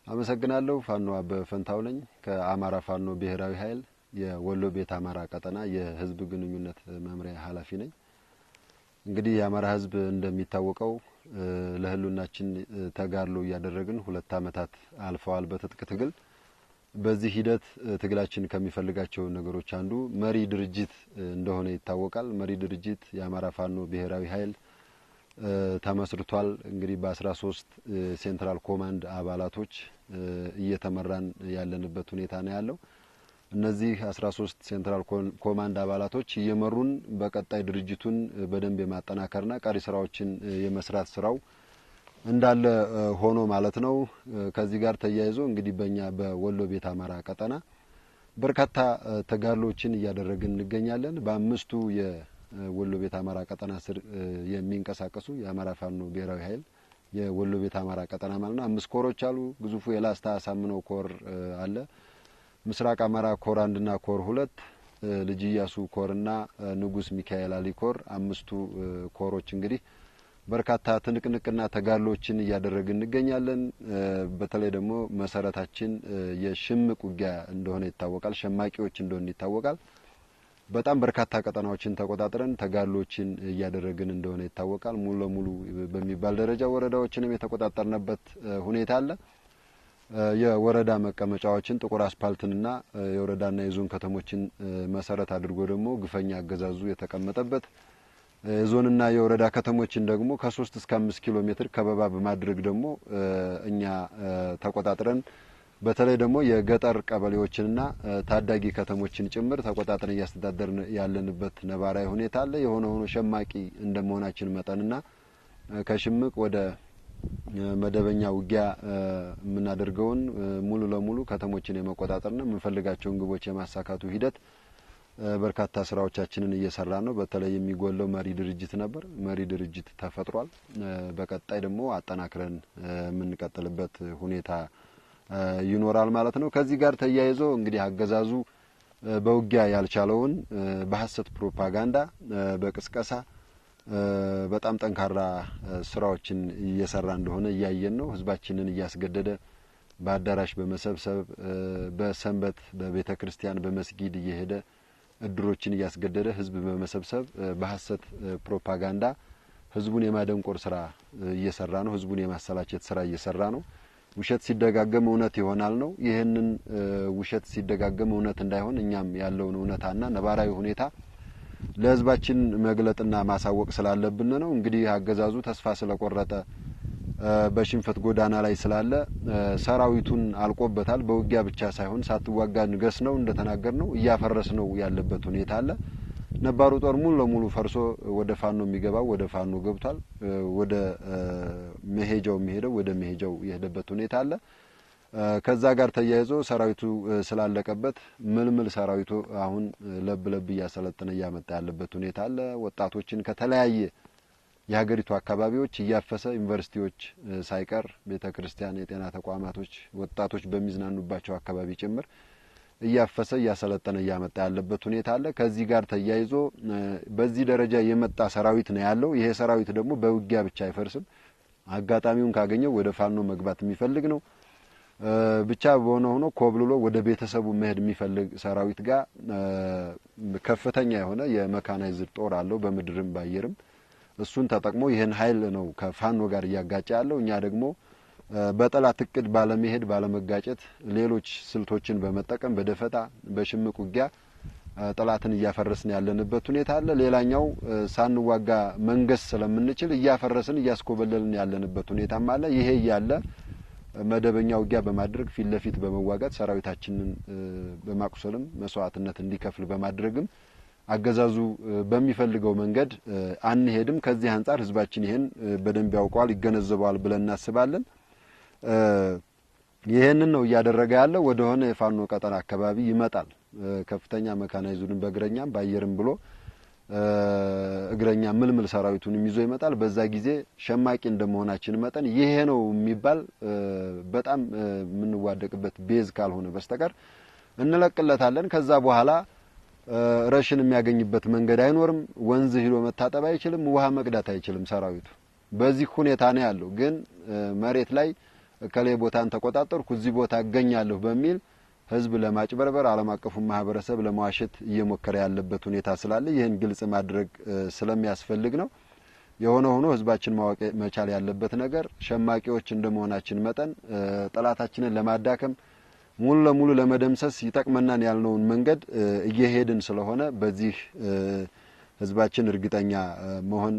አመሰግናለሁ። ፋኖ አበበ ፈንታው ነኝ ከአማራ ፋኖ ብሔራዊ ኃይል የወሎ ቤት አማራ ቀጠና የህዝብ ግንኙነት መምሪያ ኃላፊ ነኝ። እንግዲህ የአማራ ህዝብ እንደሚታወቀው ለህሉናችን ተጋድሎ ያደረግን 2 አመታት አልፈዋል በትጥቅ ትግል። በዚህ ሂደት ትግላችን ከሚፈልጋቸው ነገሮች አንዱ መሪ ድርጅት እንደሆነ ይታወቃል። መሪ ድርጅት የአማራ ፋኖ ብሔራዊ ኃይል ተመስርቷል። እንግዲህ በ13 ሴንትራል ኮማንድ አባላቶች እየተመራን ያለንበት ሁኔታ ነው ያለው። እነዚህ 13 ሴንትራል ኮማንድ አባላቶች እየመሩን በቀጣይ ድርጅቱን በደንብ የማጠናከርና ቀሪ ስራዎችን የመስራት ስራው እንዳለ ሆኖ ማለት ነው። ከዚህ ጋር ተያይዞ እንግዲህ በእኛ በወሎ ቤት አማራ ቀጠና በርካታ ተጋድሎችን እያደረግን እንገኛለን። በአምስቱ የወሎ ቤት አማራ ቀጠና ስር የሚንቀሳቀሱ የአማራ ፋኖ ብሔራዊ ኃይል የወሎ ቤት አማራ ቀጠና ማለት ነው 5 ኮሮች አሉ። ግዙፉ የላስታ አሳምነው ኮር አለ። ምስራቅ አማራ ኮር 1 እና ኮር 2 ልጅ ኢያሱ ኮርና ንጉስ ሚካኤል አሊ ኮር 5ቱ ኮሮች እንግዲህ በርካታ ትንቅንቅና ተጋድሎችን እያደረግን እንገኛለን። በተለይ ደግሞ መሰረታችን የሽምቅ ውጊያ እንደሆነ ይታወቃል። ሸማቂዎች እንደሆነ ይታወቃል። በጣም በርካታ ቀጠናዎችን ተቆጣጥረን ተጋድሎችን እያደረግን እንደሆነ ይታወቃል። ሙሉ ለሙሉ በሚባል ደረጃ ወረዳዎችንም የተቆጣጠርንበት ሁኔታ አለ። የወረዳ መቀመጫዎችን ጥቁር አስፓልትንና የወረዳና የዞን ከተሞችን መሰረት አድርጎ ደግሞ ግፈኛ አገዛዙ የተቀመጠበት የዞንና የወረዳ ከተሞችን ደግሞ ከ3 እስከ 5 ኪሎ ሜትር ከበባ በማድረግ ደግሞ እኛ ተቆጣጥረን በተለይ ደግሞ የገጠር ቀበሌዎችንና ታዳጊ ከተሞችን ጭምር ተቆጣጥረን እያስተዳደርን ያለንበት ነባራዊ ሁኔታ አለ። የሆነ ሆኖ ሸማቂ እንደመሆናችን መጠንና ከሽምቅ ወደ መደበኛ ውጊያ የምናደርገውን ሙሉ ለሙሉ ከተሞችን የመቆጣጠርና የምንፈልጋቸውን ግቦች የማሳካቱ ሂደት በርካታ ስራዎቻችንን እየሰራ ነው። በተለይ የሚጎለው መሪ ድርጅት ነበር። መሪ ድርጅት ተፈጥሯል። በቀጣይ ደግሞ አጠናክረን የምንቀጥልበት ሁኔታ ይኖራል ማለት ነው። ከዚህ ጋር ተያይዞ እንግዲህ አገዛዙ በውጊያ ያልቻለውን በሐሰት ፕሮፓጋንዳ በቅስቀሳ በጣም ጠንካራ ስራዎችን እየሰራ እንደሆነ እያየን ነው። ህዝባችንን እያስገደደ በአዳራሽ በመሰብሰብ በሰንበት በቤተክርስቲያን በመስጊድ እየሄደ እድሮችን እያስገደደ ህዝብ በመሰብሰብ በሐሰት ፕሮፓጋንዳ ህዝቡን የማደንቆር ስራ እየሰራ ነው። ህዝቡን የማሰላቸት ስራ እየሰራ ነው። ውሸት ሲደጋገም እውነት ይሆናል ነው። ይሄንን ውሸት ሲደጋገም እውነት እንዳይሆን እኛም ያለውን እውነታና ነባራዊ ሁኔታ ለህዝባችን መግለጥና ማሳወቅ ስላለብን ነው። እንግዲህ አገዛዙ ተስፋ ስለቆረጠ በሽንፈት ጎዳና ላይ ስላለ ሰራዊቱን አልቆበታል። በውጊያ ብቻ ሳይሆን ሳትዋጋ ንገስ ነው እንደተናገር ነው እያፈረስ ነው ያለበት ሁኔታ አለ። ነባሩ ጦር ሙሉ ለሙሉ ፈርሶ ወደ ፋኖ የሚገባው ወደ ፋኖ ገብቷል። ወደ መሄጃው የሚሄደው ወደ መሄጃው የሄደበት ሁኔታ አለ። ከዛ ጋር ተያይዞ ሰራዊቱ ስላለቀበት ምልምል ሰራዊቱ አሁን ለብ እያሰለጠነ እያመጣ ያለበት ሁኔታ አለ። ወጣቶችን ከተለያየ የሀገሪቱ አካባቢዎች እያፈሰ ዩኒቨርሲቲዎች ሳይቀር ቤተክርስቲያን፣ የጤና ተቋማቶች ወጣቶች በሚዝናኑባቸው አካባቢ ጭምር እያፈሰ እያሰለጠነ እያመጣ ያለበት ሁኔታ አለ። ከዚህ ጋር ተያይዞ በዚህ ደረጃ የመጣ ሰራዊት ነው ያለው። ይሄ ሰራዊት ደግሞ በውጊያ ብቻ አይፈርስም። አጋጣሚውን ካገኘው ወደ ፋኖ መግባት የሚፈልግ ነው። ብቻ በሆነ ሆኖ ኮብልሎ ወደ ቤተሰቡ መሄድ የሚፈልግ ሰራዊት ጋር ከፍተኛ የሆነ የመካናይዝድ ጦር አለው በምድርም ባየርም። እሱን ተጠቅሞ ይሄን ኃይል ነው ከፋኖ ጋር እያጋጨ ያለው። እኛ ደግሞ በጠላት እቅድ ባለመሄድ ባለመጋጨት ሌሎች ስልቶችን በመጠቀም በደፈጣ በሽምቅ ውጊያ ጠላትን እያፈረስን ያለንበት ሁኔታ አለ። ሌላኛው ሳንዋጋ መንገስ ስለምንችል እያፈረስን እያስኮበለልን ያለንበት ሁኔታም አለ። ይሄ ያለ መደበኛ ውጊያ በማድረግ ፊት ለፊት በመዋጋት ሰራዊታችንን በማቁሰልም መስዋዕትነት እንዲከፍል በማድረግም አገዛዙ በሚፈልገው መንገድ አንሄድም። ከዚህ አንፃር ህዝባችን ይሄን በደንብ ያውቀዋል ይገነዘባል ብለን እናስባለን። ይሄንን ነው እያደረገ ያለው። ወደ ሆነ የፋኖ ቀጠና አካባቢ ይመጣል። ከፍተኛ መካናይዙን በእግረኛም ባየርም ብሎ እግረኛ ምልምል ሰራዊቱን ይዞ ይመጣል። በዛ ጊዜ ሸማቂ እንደመሆናችን መጠን ይሄ ነው የሚባል በጣም የምንዋደቅበት ቤዝ ካልሆነ በስተቀር እንለቅለታለን። ከዛ በኋላ ረሽን የሚያገኝበት መንገድ አይኖርም። ወንዝ ሄዶ መታጠብ አይችልም። ውሃ መቅዳት አይችልም ሰራዊቱ። በዚህ ሁኔታ ነው ያለው። ግን መሬት ላይ እከሌ ቦታን ተቆጣጣርኩ እዚህ ቦታ አገኛለሁ በሚል ህዝብ ለማጭበርበር ዓለም አቀፉ ማህበረሰብ ለማዋሸት እየሞከረ ያለበት ሁኔታ ስላለ ይህን ግልጽ ማድረግ ስለሚያስፈልግ ነው። የሆነ ሆኖ ህዝባችን ማወቅ መቻል ያለበት ነገር ሸማቂዎች እንደመሆናችን መጠን ጠላታችንን ለማዳከም ሙሉ ለሙሉ ለመደምሰስ ይጠቅመናል ያልነውን መንገድ እየሄድን ስለሆነ በዚህ ህዝባችን እርግጠኛ መሆን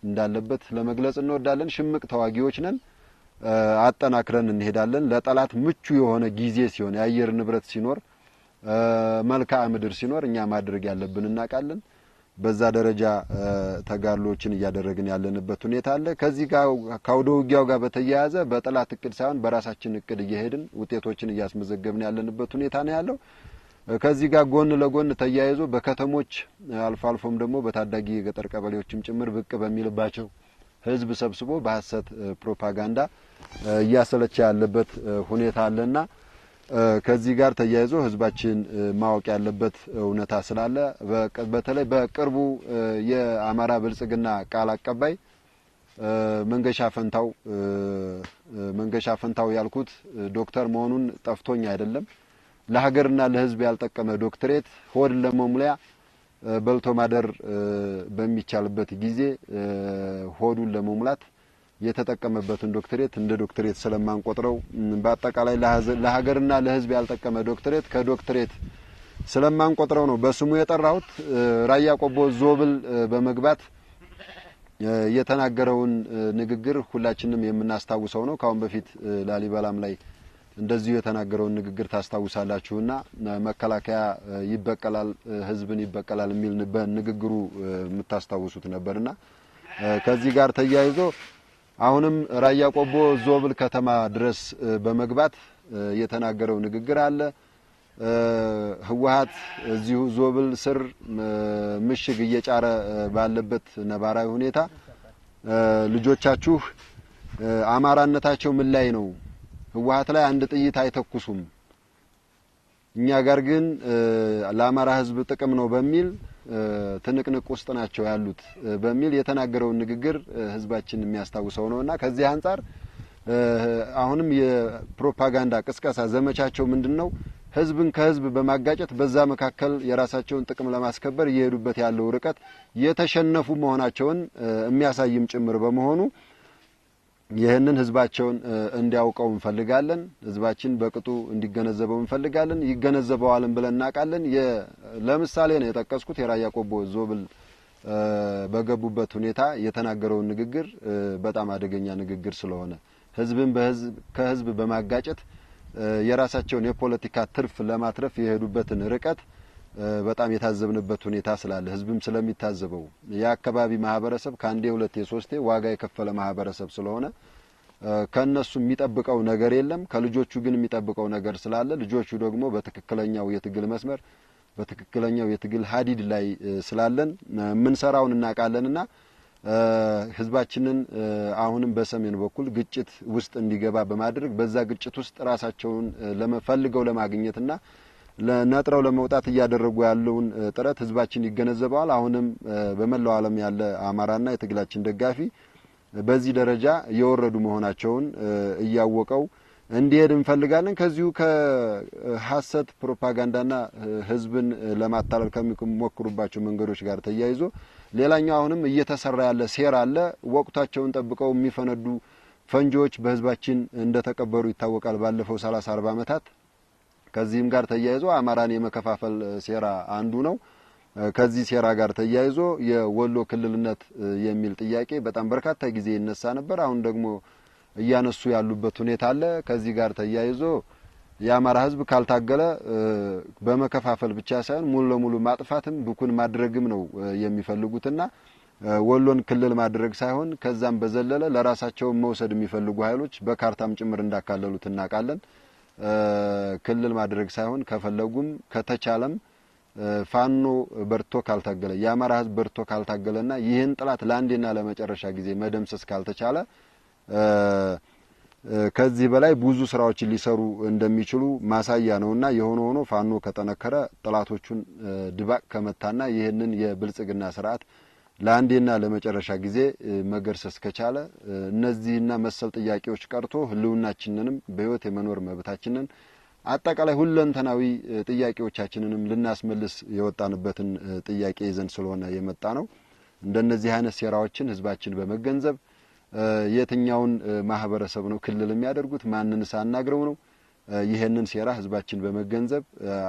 እንዳለበት ለመግለጽ እንወዳለን። ሽምቅ ተዋጊዎች ነን። አጠናክረን እንሄዳለን። ለጠላት ምቹ የሆነ ጊዜ ሲሆን የአየር ንብረት ሲኖር መልክዓ ምድር ሲኖር እኛ ማድረግ ያለብን እናውቃለን። በዛ ደረጃ ተጋድሎችን እያደረግን ያለንበት ሁኔታ አለ። ከዚህ ጋር ካውዶ ውጊያው ጋር በተያያዘ በጠላት እቅድ ሳይሆን በራሳችን እቅድ እየሄድን ውጤቶችን እያስመዘገብን ያለንበት ሁኔታ ነው ያለው። ከዚህ ጋር ጎን ለጎን ተያይዞ በከተሞች አልፎ አልፎም ደግሞ በታዳጊ የገጠር ቀበሌዎችም ጭምር ብቅ በሚልባቸው ህዝብ ሰብስቦ በሐሰት ፕሮፓጋንዳ እያሰለቸ ያለበት ሁኔታ አለና ከዚህ ጋር ተያይዞ ህዝባችን ማወቅ ያለበት እውነታ ስላለ በተለይ በቅርቡ የአማራ ብልጽግና ቃል አቀባይ መንገሻ ፈንታው ያልኩት ዶክተር መሆኑን ጠፍቶኝ አይደለም። ለሀገርና ለህዝብ ያልጠቀመ ዶክትሬት ሆድ ለመሙሊያ በልቶ ማደር በሚቻልበት ጊዜ ሆዱን ለመሙላት የተጠቀመበትን ዶክትሬት እንደ ዶክትሬት ስለማንቆጥረው በአጠቃላይ ለሀገርና ለህዝብ ያልጠቀመ ዶክትሬት ከዶክትሬት ስለማንቆጥረው ነው በስሙ የጠራሁት። ራያ ቆቦ ዞብል በመግባት የተናገረውን ንግግር ሁላችንም የምናስታውሰው ነው። ካሁን በፊት ላሊበላም ላይ እንደዚሁ የተናገረውን ንግግር ታስታውሳላችሁና መከላከያ ይበቀላል ህዝብን ይበቀላል የሚል በንግግሩ የምታስታውሱት ነበርና ከዚህ ጋር ተያይዞ አሁንም ራያ ቆቦ ዞብል ከተማ ድረስ በመግባት የተናገረው ንግግር አለ። ህወሓት እዚሁ ዞብል ስር ምሽግ እየጫረ ባለበት ነባራዊ ሁኔታ ልጆቻችሁ አማራነታቸው ምን ላይ ነው? ህወሓት ላይ አንድ ጥይት አይተኩሱም፣ እኛ ጋር ግን ለአማራ ህዝብ ጥቅም ነው በሚል ትንቅንቅ ውስጥ ናቸው ያሉት በሚል የተናገረውን ንግግር ህዝባችን የሚያስታውሰው ነውና ከዚህ አንፃር አሁንም የፕሮፓጋንዳ ቅስቀሳ ዘመቻቸው ምንድነው? ህዝብን ከህዝብ በማጋጨት በዛ መካከል የራሳቸውን ጥቅም ለማስከበር እየሄዱበት ያለው ርቀት የተሸነፉ መሆናቸውን የሚያሳይም ጭምር በመሆኑ ይህንን ህዝባቸውን እንዲያውቀው እንፈልጋለን። ህዝባችን በቅጡ እንዲገነዘበው እንፈልጋለን። ይገነዘበዋልን ብለን እናውቃለን። ለምሳሌ ነው የጠቀስኩት የራያ ቆቦ ዞብል በገቡበት ሁኔታ የተናገረውን ንግግር በጣም አደገኛ ንግግር ስለሆነ ህዝብን ከህዝብ በማጋጨት የራሳቸውን የፖለቲካ ትርፍ ለማትረፍ የሄዱበትን ርቀት በጣም የታዘብንበት ሁኔታ ስላለ ህዝብም ስለሚታዘበው የአካባቢ ማህበረሰብ ካንዴ ሁለቴ ሶስቴ ዋጋ የከፈለ ማህበረሰብ ስለሆነ ከነሱ የሚጠብቀው ነገር የለም። ከልጆቹ ግን የሚጠብቀው ነገር ስላለ ልጆቹ ደግሞ በትክክለኛው የትግል መስመር በትክክለኛው የትግል ሀዲድ ላይ ስላለን ምንሰራውን እናቃለንና ህዝባችንን አሁንም በሰሜን በኩል ግጭት ውስጥ እንዲገባ በማድረግ በዛ ግጭት ውስጥ ራሳቸውን ለመፈልገው ለማግኘትና ለነጥረው ለመውጣት እያደረጉ ያለውን ጥረት ህዝባችን ይገነዘባል። አሁንም በመላው ዓለም ያለ አማራና የትግላችን ደጋፊ በዚህ ደረጃ የወረዱ መሆናቸውን እያወቀው እንዲሄድ እንፈልጋለን። ከዚሁ ከሐሰት ፕሮፓጋንዳና ህዝብን ለማታለል ከሚሞክሩባቸው መንገዶች ጋር ተያይዞ ሌላኛው አሁንም እየተሰራ ያለ ሴራ አለ። ወቅታቸውን ጠብቀው የሚፈነዱ ፈንጆች በህዝባችን እንደተቀበሩ ይታወቃል ባለፈው 30-40 ዓመታት። ከዚህም ጋር ተያይዞ አማራን የመከፋፈል ሴራ አንዱ ነው። ከዚህ ሴራ ጋር ተያይዞ የወሎ ክልልነት የሚል ጥያቄ በጣም በርካታ ጊዜ ይነሳ ነበር። አሁን ደግሞ እያነሱ ያሉበት ሁኔታ አለ። ከዚህ ጋር ተያይዞ የአማራ ህዝብ ካልታገለ በመከፋፈል ብቻ ሳይሆን ሙሉ ለሙሉ ማጥፋትም ብኩን ማድረግም ነው የሚፈልጉትና ወሎን ክልል ማድረግ ሳይሆን ከዛም በዘለለ ለራሳቸው መውሰድ የሚፈልጉ ኃይሎች በካርታም ጭምር እንዳካለሉት እናውቃለን። ክልል ማድረግ ሳይሆን ከፈለጉም ከተቻለም ፋኖ በርቶ ካልታገለ የአማራ ህዝብ በርቶ ካልታገለና ይህን ጥላት ለአንዴና ለመጨረሻ ጊዜ መደምሰስ ካልተቻለ ከዚህ በላይ ብዙ ስራዎችን ሊሰሩ እንደሚችሉ ማሳያ ነውና የሆነ ሆኖ ፋኖ ከጠነከረ ጥላቶቹን ድባቅ ከመታና ይህንን የብልጽግና ስርዓት ለአንዴና ለመጨረሻ ጊዜ መገርሰስ ከቻለ እነዚህና መሰል ጥያቄዎች ቀርቶ ህልውናችንንም በህይወት የመኖር መብታችንን አጠቃላይ ሁለንተናዊ ጥያቄዎቻችንንም ልናስመልስ የወጣንበትን ጥያቄ ይዘን ስለሆነ የመጣ ነው። እንደነዚህ አይነት ሴራዎችን ህዝባችን በመገንዘብ የትኛውን ማህበረሰብ ነው ክልል የሚያደርጉት ማንንም ሳናግረው ነው ይሄንን ሴራ ህዝባችን በመገንዘብ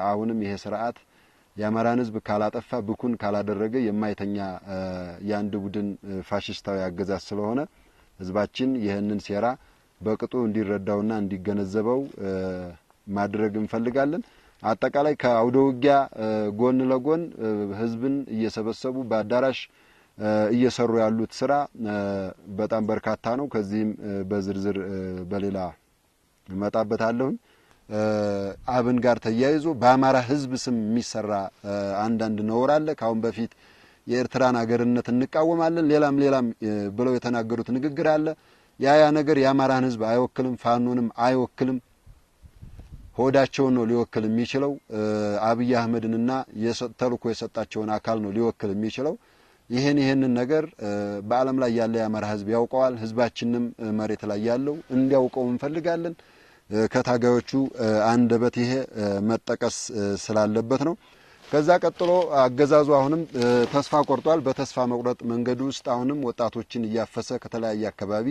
አሁንም ይሄ ስርዓት የአማራን ህዝብ ካላጠፋ ብኩን ካላደረገ የማይተኛ ያንድ ቡድን ፋሽስታዊ አገዛዝ ስለሆነ ህዝባችን ይሄንን ሴራ በቅጡ እንዲረዳውና እንዲገነዘበው ማድረግ እንፈልጋለን። አጠቃላይ ከአውደ ውጊያ ጎን ለጎን ህዝብን እየሰበሰቡ በአዳራሽ እየሰሩ ያሉት ስራ በጣም በርካታ ነው። ከዚህም በዝርዝር በሌላ እመጣበታለሁ። አብን ጋር ተያይዞ በአማራ ህዝብ ስም የሚሰራ አንዳንድ ነውር አለ። ካሁን በፊት የኤርትራን ሀገርነት እንቃወማለን ሌላም ብለው የተናገሩት ንግግር አለ። ያ ነገር የአማራን ህዝብ አይወክልም፣ ፋኖንም አይወክልም። ሆዳቸውን ነው ሊወክል የሚችለው። አብይ አህመድንና ተልእኮ የሰጣቸውን አካል ነው ሊወክል የሚችለው። ይሄንን ነገር በአለም ላይ ያለ የአማራ ህዝብ ያውቀዋል። ህዝባችንም መሬት ላይ ያለው እንዲያውቀው እንፈልጋለን። ከታጋዮቹ አንደበት ይሄ መጠቀስ ስላለበት ነው። ከዛ ቀጥሎ አገዛዙ አሁንም ተስፋ ቆርጧል። በተስፋ መቁረጥ መንገድ ውስጥ አሁንም ወጣቶችን እያፈሰ ከተለያየ አካባቢ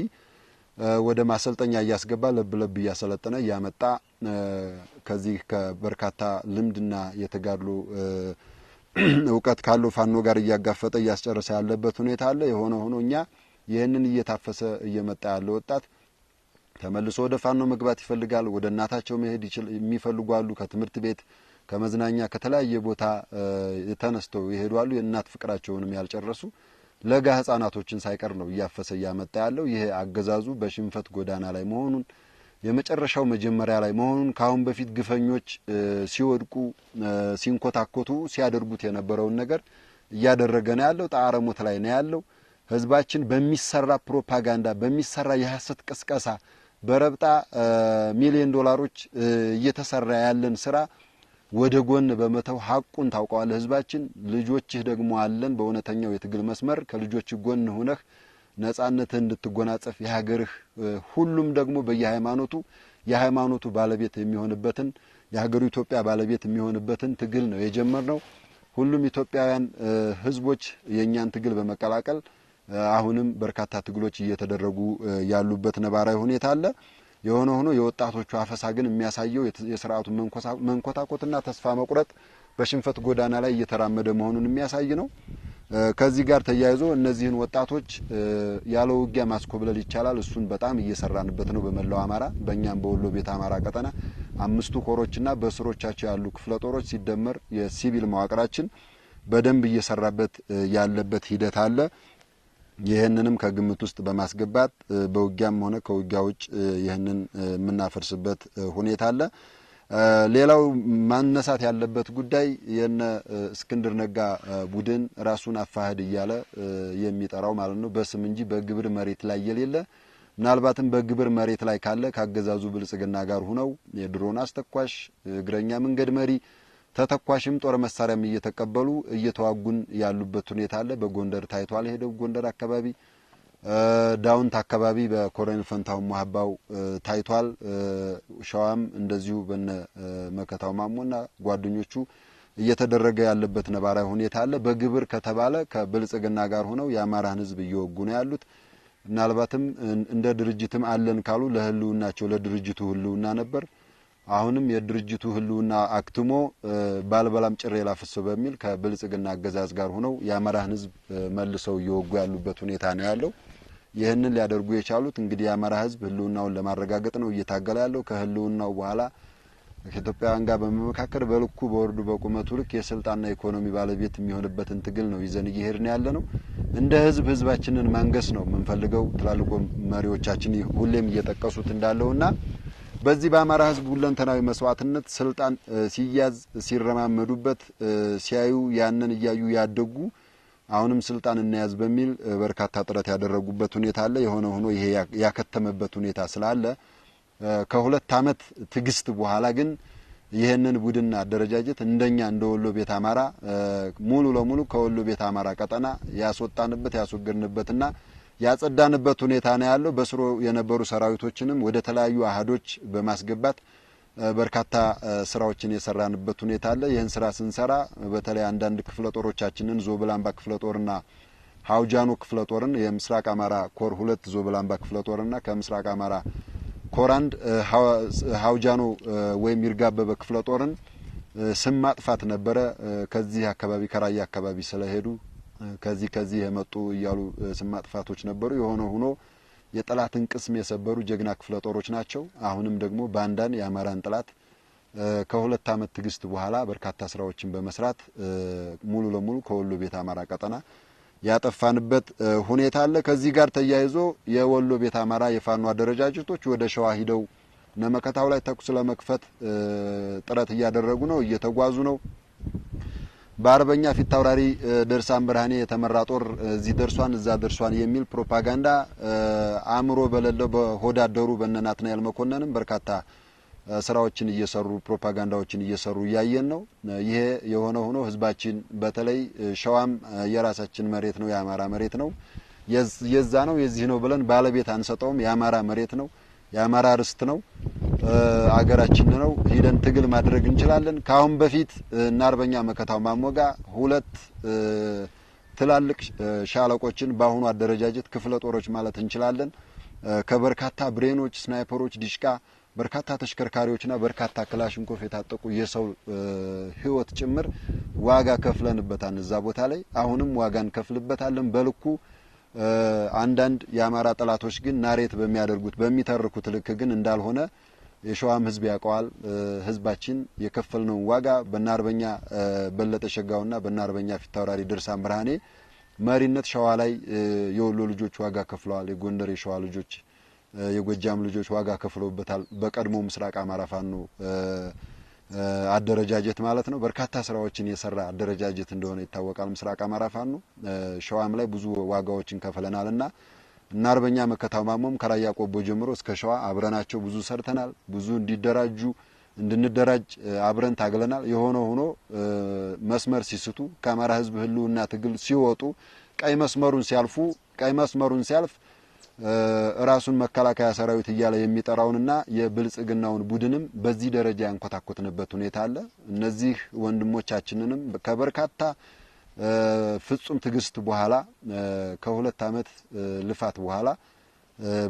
ወደ ማሰልጠኛ እያስገባ ለብ እያሰለጠነ እያመጣ ከዚህ ከበርካታ ልምድና የተጋድሎ እውቀት ካለው ፋኖ ጋር እያጋፈጠ እያስጨረሰ ያለበት ሁኔታ አለ። የሆነ ሆኖ እኛ ይሄንን እየታፈሰ እየመጣ ያለው ወጣት ተመልሶ ወደ ፋኖ መግባት ይፈልጋል። ወደ እናታቸው መሄድ የሚፈልጉ አሉ። ከትምህርት ቤት ከመዝናኛ ከተለያየ ቦታ ተነስተው ይሄዳሉ። የእናት ፍቅራቸውንም ያልጨረሱ ለጋ ህፃናቶችን ሳይቀር ነው እያፈሰ እያመጣ ያለው። ይሄ አገዛዙ በሽንፈት ጎዳና ላይ መሆኑን የመጨረሻው መጀመሪያ ላይ መሆኑን ካሁን በፊት ግፈኞች ሲወድቁ ሲንኮታኮቱ ሲያደርጉት የነበረውን ነገር እያደረገ ነው ያለው። ጣረሞት ላይ ነው ያለው። ህዝባችን በሚሰራ ፕሮፓጋንዳ በሚሰራ የሐሰት ቅስቀሳ በረብጣ ሚሊዮን ዶላሮች እየተሰራ ያለን ስራ ወደ ጎን በመተው ሐቁን ታውቀዋል። ህዝባችን ልጆችህ ደግሞ አለን በእውነተኛው የትግል መስመር ከልጆች ጎን ሆነህ ነጻነትህን እንድትጎናጸፍ የሀገርህ ሁሉም ደግሞ የሃይማኖቱ ባለቤት የሚሆንበትን የሀገሩ ኢትዮጵያ ባለቤት የሚሆንበትን ትግል ነው የጀመርነው። ሁሉም ኢትዮጵያውያን ህዝቦች የኛን ትግል በመቀላቀል አሁንም በርካታ ትግሎች እየተደረጉ ያሉበት ነባራዊ ሁኔታ አለ። የሆነ ሆኖ የወጣቶቹ አፈሳ ግን የሚያሳየው የሥርዓቱ መንኮታኮትና ተስፋ መቁረጥ በሽንፈት ጎዳና ላይ እየተራመደ መሆኑን የሚያሳይ ነው። ከዚህ ጋር ተያይዞ እነዚህን ወጣቶች ያለ ውጊያ ማስኮብለል ይቻላል። እሱን በጣም እየሰራንበት ነው። በመላው አማራ በእኛም በወሎ ቤት አማራ ቀጠና 5 ኮሮችና በስሮቻቸው ያሉ ክፍለ ጦሮች ሲደመር የሲቪል መዋቅራችን በደንብ እየሰራበት ያለበት ሂደት አለ። ይሄንንም ከግምት ውስጥ በማስገባት በውጊያም ሆነ ከውጊያ ውጭ ይሄንን የምናፈርስበት ሁኔታ አለ። ሌላው ማነሳት ያለበት ጉዳይ የነ እስክንድር ነጋ ቡድን ራሱን አፋህድ እያለ የሚጠራው ማለት ነው በስም እንጂ በግብር መሬት ላይ የሌለ ምናልባትም በግብር መሬት ላይ ካለ ካገዛዙ ብልጽግና ጋር ሆነው የድሮን አስተኳሽ እግረኛ መንገድ መሪ ተተኳሽም ጦር መሳሪያም እየተቀበሉ እየተዋጉን ያሉበት ሁኔታ አለ። በጎንደር ታይቷል። ሄደው ጎንደር አካባቢ ዳውንት አካባቢ በኮሎኔል ፈንታው ማህባው ታይቷል። ሸዋም እንደዚሁ በነ መከታው ማሞና ጓደኞቹ እየተደረገ ያለበት ነባራዊ ሁኔታ አለ። በግብር ከተባለ ከብልጽግና ጋር ሆነው የአማራን ህዝብ እየወጉ ነው ያሉት። ምናልባትም እንደ ድርጅትም አለን ካሉ ለህልውናቸው ለድርጅቱ ህልውና ነበር። አሁንም የድርጅቱ ህልውና አክትሞ ባልበላም ጭሬ ላፍሰው በሚል ከብልጽግና አገዛዝ ጋር ሆነው የአማራን ህዝብ መልሰው እየወጉ ያሉበት ሁኔታ ነው ያለው። ይህንን ሊያደርጉ የቻሉት እንግዲህ የአማራ ህዝብ ህልውናውን ለማረጋገጥ ነው እየታገለ ያለው። ከህልውናው በኋላ ከኢትዮጵያውያን ጋር በመመካከር በልኩ በወርዱ በቁመቱ ልክ የስልጣንና ኢኮኖሚ ባለቤት የሚሆንበትን ትግል ነው ይዘን እየሄድን ያለ ነው። እንደ ህዝባችንን ማንገስ ነው የምንፈልገው። ትላልቆ መሪዎቻችን ሁሌም እየጠቀሱት እንዳለውና በዚህ በአማራ ህዝብ ሁለንተናዊ መስዋዕትነት ስልጣን ሲያዝ ሲረማመዱበት ሲያዩ ያንን እያዩ ያደጉ አሁንም ስልጣን እንያዝ በሚል በርካታ ጥረት ያደረጉበት ሁኔታ አለ። የሆነ ሆኖ ይሄ ያከተመበት ሁኔታ ስላለ ከሁለት አመት ትግስት በኋላ ግን ይሄንን ቡድን አደረጃጀት እንደኛ እንደወሎ ቤት አማራ ሙሉ ለሙሉ ከወሎ ቤት አማራ ቀጠና ያስወጣንበት ያስወገድንበትና ያጸዳንበት ሁኔታ ነው ያለው። በስሩ የነበሩ ሰራዊቶችንም ወደ ተለያዩ አሃዶች በማስገባት በርካታ ስራዎችን የሰራንበት ሁኔታ አለ። ይህን ስራ ስንሰራ በተለይ አንዳንድ ክፍለ ጦሮቻችንን ዞብላምባ ክፍለ ጦርና ሀውጃኖ ክፍለ ጦርን የምስራቅ አማራ ኮር 2 ዞብላምባ ክፍለ ጦርና ከምስራቅ አማራ ኮር 1 ሀውጃኖ ወይም ይርጋበበ ክፍለ ጦርን ስም ማጥፋት ነበረ። ከዚህ አካባቢ ከራያ አካባቢ ስለሄዱ ከዚህ የመጡ እያሉ ስም ማጥፋቶች ነበሩ። የሆነ ሆኖ የጠላትን ቅስም የሰበሩ ጀግና ክፍለ ጦሮች ናቸው። አሁንም ደግሞ ባንዳን የአማራን ጠላት ከ2 አመት ትግስት በኋላ በርካታ ስራዎችን በመስራት ሙሉ ለሙሉ ከወሎ ቤት አማራ ቀጠና ያጠፋንበት ሁኔታ አለ። ከዚህ ጋር ተያይዞ የወሎ ቤት አማራ የፋኖ አደረጃጀቶች ወደ ሸዋ ሂደው ነመከታው ላይ ተኩስ ለመክፈት ጥረት እያደረጉ ነው፣ እየተጓዙ ነው። በአርበኛ ፊታውራሪ ደርሳን ብርሃኔ የተመራ ጦር እዚህ ደርሷን እዛ ደርሷን የሚል ፕሮፓጋንዳ አእምሮ በሌለው በሆዳደሩ በነናትናኤል መኮንንም በርካታ ስራዎችን እየሰሩ ፕሮፓጋንዳዎችን እየሰሩ ያየን ነው። ይሄ የሆነ ሆኖ ህዝባችን በተለይ ሸዋም የራሳችን መሬት ነው፣ የአማራ መሬት ነው፣ የዛ ነው የዚህ ነው ብለን ባለቤት አንሰጠውም። የአማራ መሬት ነው፣ የአማራ ርስት ነው፣ አገራችን ነው። ሂደን ትግል ማድረግ እንችላለን። ካሁን በፊት እና አርበኛ መከታው ማሞጋ 2 ትላልቅ ሻለቆችን ባሁኑ አደረጃጀት ክፍለ ጦሮች ማለት እንችላለን ከበርካታ ብሬኖች፣ ስናይፐሮች፣ ዲሽቃ በርካታ ተሽከርካሪዎችና በርካታ ክላሽንኮፍ የታጠቁ የሰው ህይወት ጭምር ዋጋ ከፍለንበታል። እዛ ቦታ ላይ አሁንም ዋጋ እንከፍልበታለን በልኩ። አንዳንድ የአማራ ጠላቶች ግን ናሬት በሚያደርጉት በሚተርኩት ልክ ግን እንዳልሆነ የሸዋም ህዝብ ያውቀዋል። ህዝባችን የከፈልነው ዋጋ በናርበኛ በለጠ ሸጋውና በናርበኛ ፊታውራሪ ደርሳን ብርሃኔ መሪነት ሸዋ ላይ የወሎ ልጆች ዋጋ ከፍለዋል። የጎንደር የሸዋ ልጆች የጎጃም ልጆች ዋጋ ከፍለውበታል። በቀድሞ ምስራቅ አማራ ፋኖ አደረጃጀት ማለት ነው። በርካታ ስራዎችን የሰራ አደረጃጀት እንደሆነ ይታወቃል። ምስራቅ አማራ ፋኖ ሸዋም ላይ ብዙ ዋጋዎችን ከፍለናልና እና አርበኛ መከታው ማሞም ከራያ ቆቦ ጀምሮ እስከ ሸዋ አብረናቸው ብዙ ሰርተናል። ብዙ እንዲደራጁ እንድንደራጅ አብረን ታግለናል። የሆነ ሆኖ መስመር ሲስቱ ከአማራ ህዝብ ህልውና ትግል ሲወጡ ቀይ መስመሩን ሲያልፍ ራሱን መከላከያ ሰራዊት እያለ የሚጠራውንና የብልጽግናውን ቡድንም በዚህ ደረጃ ያንኮታኮትንበት ሁኔታ አለ። እነዚህ ወንድሞቻችንንም ከበርካታ ፍጹም ትግስት በኋላ ከ2 አመት ልፋት በኋላ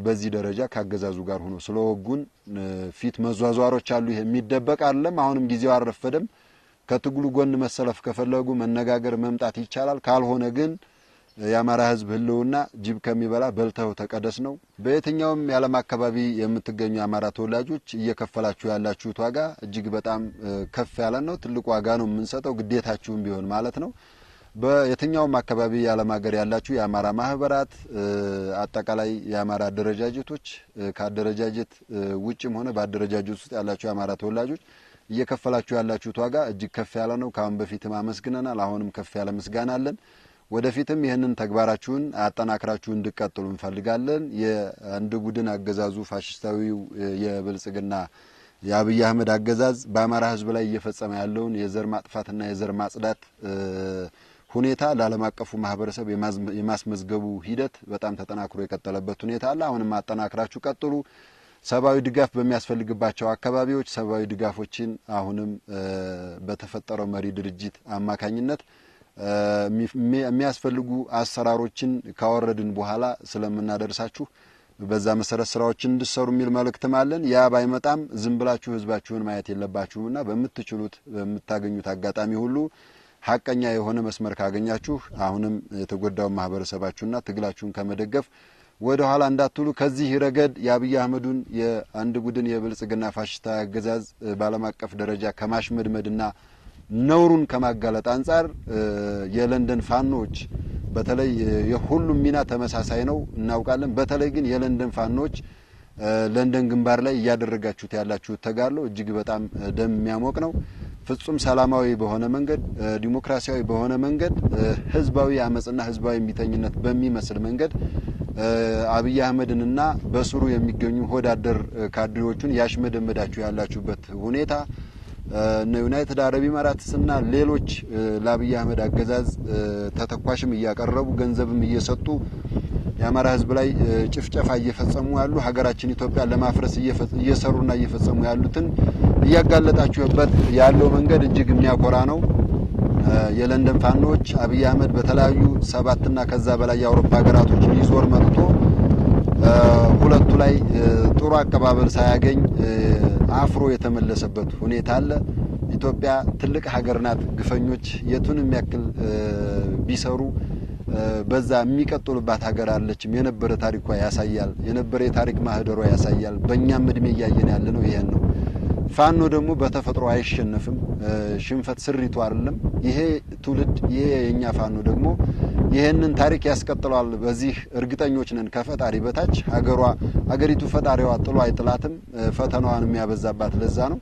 በዚህ ደረጃ ካገዛዙ ጋር ሆኖ ስለወጉን ፊት መዟዟሮች አሉ። ይሄ የሚደበቅ አይደለም። አሁንም ጊዜው አልረፈደም። ከትግሉ ጎን መሰለፍ ከፈለጉ መነጋገር መምጣት ይቻላል። ካልሆነ ግን የአማራ ህዝብ ህልውና ጅብ ከሚበላ በልተው ተቀደስ ነው። በየትኛውም የዓለም አካባቢ የምትገኙ የአማራ ተወላጆች እየከፈላችሁ ያላችሁት ዋጋ እጅግ በጣም ከፍ ያለ ነው። ትልቅ ዋጋ ነው የምንሰጠው፣ ግዴታችሁም ቢሆን ማለት ነው። በየትኛውም አካባቢ የዓለም ሀገር ያላችሁ የአማራ ማህበራት፣ አጠቃላይ የአማራ አደረጃጀቶች፣ ከአደረጃጀት ውጭም ሆነ በአደረጃጀት ውስጥ ያላችሁ የአማራ ተወላጆች እየከፈላችሁ ያላችሁት ዋጋ እጅግ ከፍ ያለ ነው። ካሁን በፊትም አመስግነናል። አሁንም ከፍ ያለ ምስጋና አለን። ወደፊትም ይህንን ተግባራችሁን አጠናክራችሁ እንድትቀጥሉ እንፈልጋለን። የአንድ ቡድን አገዛዙ ፋሽስታዊው የብልጽግና የአብይ አህመድ አገዛዝ በአማራ ህዝብ ላይ እየፈጸመ ያለውን የዘር ማጥፋትና የዘር ማጽዳት ሁኔታ ለዓለም አቀፉ ማህበረሰብ የማስመዝገቡ ሂደት በጣም ተጠናክሮ የቀጠለበት ሁኔታ አለ። አሁንም አጠናክራችሁ ቀጥሉ። ሰብአዊ ድጋፍ በሚያስፈልግባቸው አካባቢዎች ሰብአዊ ድጋፎችን አሁንም በተፈጠረው መሪ ድርጅት አማካኝነት የሚያስፈልጉ አሰራሮችን ካወረድን በኋላ ስለምናደርሳችሁ በዛ መሰረት ስራዎችን እንድትሰሩ የሚል መልእክትም አለን። ያ ባይመጣም ዝም ብላችሁ ህዝባችሁን ማየት የለባችሁምና በምትችሉት በምታገኙት አጋጣሚ ሁሉ ሐቀኛ የሆነ መስመር ካገኛችሁ አሁንም የተጎዳው ማህበረሰባችሁና ትግላችሁን ከመደገፍ ወደ ኋላ እንዳትሉ። ከዚህ ረገድ የአብይ አህመዱን የአንድ ቡድን የብልጽግና ፋሽስታ አገዛዝ በዓለም አቀፍ ደረጃ ከማሽመድመድና ነውሩን ከማጋለጥ አንጻር የለንደን ፋኖች በተለይ የሁሉም ሚና ተመሳሳይ ነው እናውቃለን። በተለይ ግን የለንደን ፋኖች ለንደን ግንባር ላይ ያደረጋችሁት ያላችሁት ተጋድሎ እጅግ በጣም ደም የሚያሞቅ ነው። ፍጹም ሰላማዊ በሆነ መንገድ ዲሞክራሲያዊ በሆነ መንገድ ህዝባዊ አመጽና ህዝባዊ ሚተኝነት በሚመስል መንገድ አብይ አህመድንና በስሩ የሚገኙ ሆዳደር ካድሬዎቹን ያሽመደመዳችሁ ያላችሁበት ሁኔታ እነ ዩናይትድ አረብ ኤሚሬትስና ሌሎች ለአብይ አህመድ አገዛዝ ተተኳሽም እያቀረቡ ገንዘብም እየሰጡ የአማራ ህዝብ ላይ ጭፍጨፋ እየፈጸሙ ያሉ ሀገራችን ኢትዮጵያ ለማፍረስ እየሰሩና እየፈጸሙ ያሉትን እያጋለጣችሁበት ያለው መንገድ እጅግ የሚያኮራ ነው። የለንደን ፋኖች አብይ አህመድ በተለያዩ 7 እና ከዛ በላይ የአውሮፓ ሀገራቶችን ይዞር መጥቶ ሁለቱ ላይ ጥሩ አቀባበል ሳያገኝ አፍሮ የተመለሰበት ሁኔታ አለ። ኢትዮጵያ ትልቅ ሀገር ናት። ግፈኞች የቱንም ያክል ቢሰሩ በዛ የሚቀጥሉባት ሀገር አለችም። የነበረ ታሪኳ ያሳያል። የነበረ የታሪክ ማህደሯ ያሳያል። በእኛም እድሜ እያየን ያለ ነው ይሄን ነው። ፋኖ ደግሞ በተፈጥሮ አይሸነፍም። ሽንፈት ስሪቱ አይደለም። ይሄ ትውልድ ይሄ የኛ ፋኖ ደግሞ ይሄንን ታሪክ ያስቀጥላል። በዚህ እርግጠኞች ነን። ከፈጣሪ በታች ሀገሪቱ ፈጣሪዋ ጥሎ አይጥላትም። ፈተናዋን የሚያበዛባት ለዛ ነው።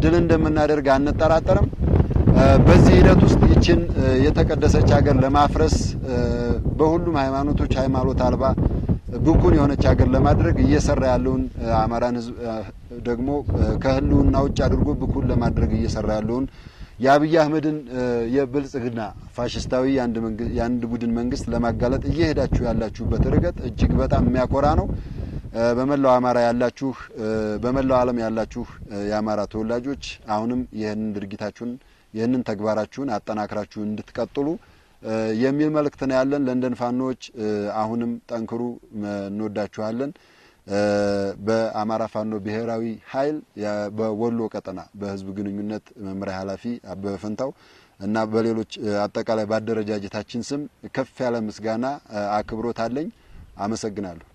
ድል እንደምናደርግ አንጠራጠርም። በዚህ ሂደት ውስጥ ይችን የተቀደሰች ሀገር ለማፍረስ በሁሉም ሃይማኖቶች ሃይማኖት አልባ ብኩን የሆነች ሀገር ለማድረግ እየሰራ ያለውን አማራን ህዝብ ደግሞ ከህልውና ውጭ አድርጎ ብኩን ለማድረግ እየሰራ ያለውን የአብይ አህመድን የብልጽግና ፋሽስታዊ የአንድ ቡድን መንግስት ለማጋለጥ እየሄዳችሁ ያላችሁበት ርቀት እጅግ በጣም የሚያኮራ ነው። በመላው አማራ ያላችሁ በመላው ዓለም ያላችሁ የአማራ ተወላጆች አሁንም ይህንን ድርጊታችሁን ይህንን ተግባራችሁን አጠናክራችሁ እንድትቀጥሉ የሚል መልእክት ነው ያለን። ለንደን ፋኖች አሁንም ጠንክሩ፣ እንወዳችኋለን። በአማራ ፋኖ ብሔራዊ ኃይል በወሎ ቀጠና በህዝብ ግንኙነት መምሪያ ኃላፊ አበበ ፈንታው እና በሌሎች አጠቃላይ ባደረጃጀታችን ስም ከፍ ያለ ምስጋና አክብሮት አለኝ። አመሰግናለሁ።